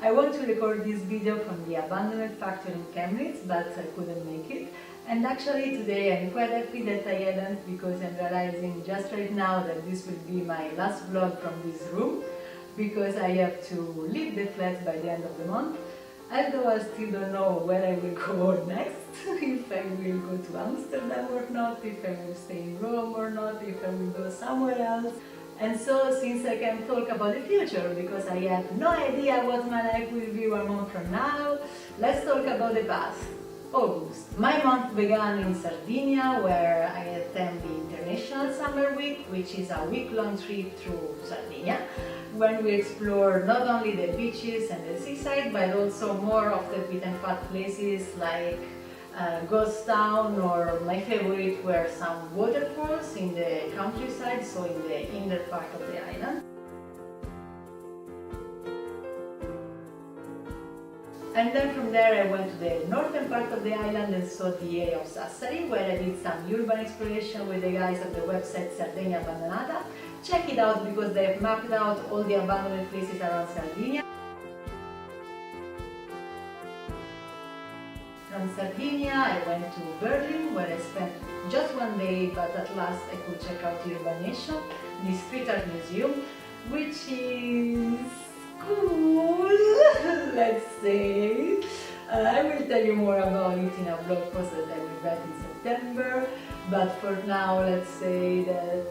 I want to record this video from the abandoned factory in Chemnitz, but I couldn't make it. And actually today I'm quite happy that I hadn't, because I'm realizing just right now that this will be my last vlog from this room, because I have to leave the flat by the end of the month. Although I still don't know where I will go next, if I will go to Amsterdam or not, if I will stay in Rome or not, if I will go somewhere else. And so, since I can talk about the future, because I have no idea what my life will be 1 month from now, let's talk about the past. August. My month began in Sardinia, where I attend the International Summer Week, which is a week-long trip through Sardinia, when we explore not only the beaches and the seaside, but also more of the beaten path places like Ghost Town, or my favorite were some waterfalls in the countryside, so in the inner part of the island. And then from there I went to the northern part of the island and saw the area of Sassari, where I did some urban exploration with the guys of the website Sardinia Abbandonata. Check it out because they have mapped out all the abandoned places around Sardinia. From Sardinia I went to Berlin, where I spent just 1 day, but at last I could check out the Urbanation, the street art museum, which is cool, let's say. I will tell you more about it in a blog post that I will write in September, but for now let's say that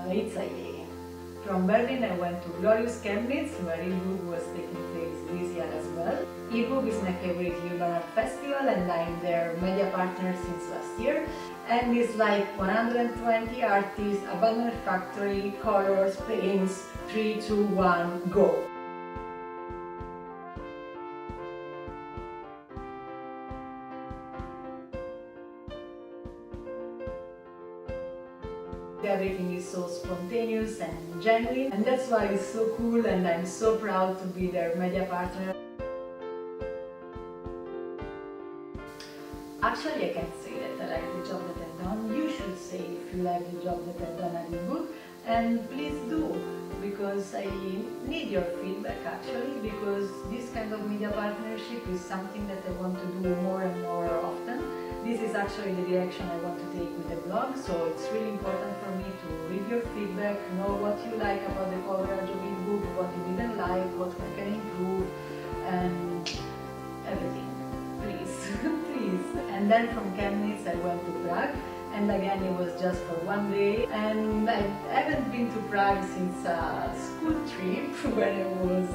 it's a yay. From Berlin I went to glorious Chemnitz, where Ibug was taking place this year as well. Ibug is my favorite urban art festival and I'm their media partner since last year. And it's like 120 artists, abandoned factory, colors, paints, 3, 2, 1, go! Everything is so spontaneous and genuine, and that's why it's so cool, and I'm so proud to be their media partner. Actually, I can't say that I like the job that I've done. You should say if you like the job that I've done at Ibug, and please do, because I need your feedback actually, because this kind of media partnership is something that I want to do more and more often. This is actually the direction I want to take with the blog, so it's really important for me to read your feedback, know what you like about the coverage of Ibug, what you didn't like, what I can improve, and everything. Please, please. And then from Chemnitz I went to Prague, and again it was just for 1 day, and I haven't been to Prague since a school trip when I was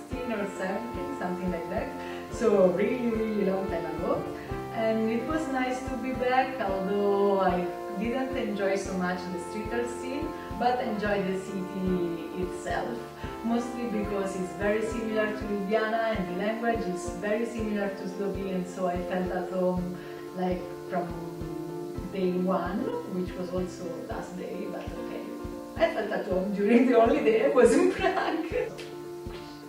16 or 17, something like that, so really long time ago. And it was nice to be back, although I didn't enjoy so much the street art scene, but enjoyed the city itself, mostly because it's very similar to Ljubljana and the language is very similar to Slovene, so I felt at home like from day 1, which was also last day, but okay. I felt at home during the only day I was in Prague.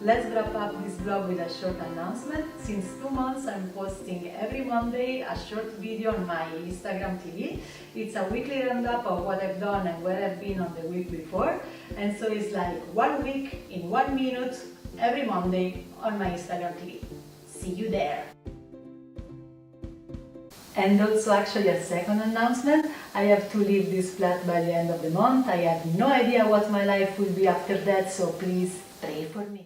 Let's wrap up this vlog with a short announcement. Since 2 months I'm posting every Monday a short video on my Instagram TV. It's a weekly roundup of what I've done and where I've been on the week before. And so it's like 1 week in 1 minute every Monday on my Instagram TV. See you there! And also actually a second announcement, I have to leave this flat by the end of the month. I have no idea what my life will be after that, so please pray for me.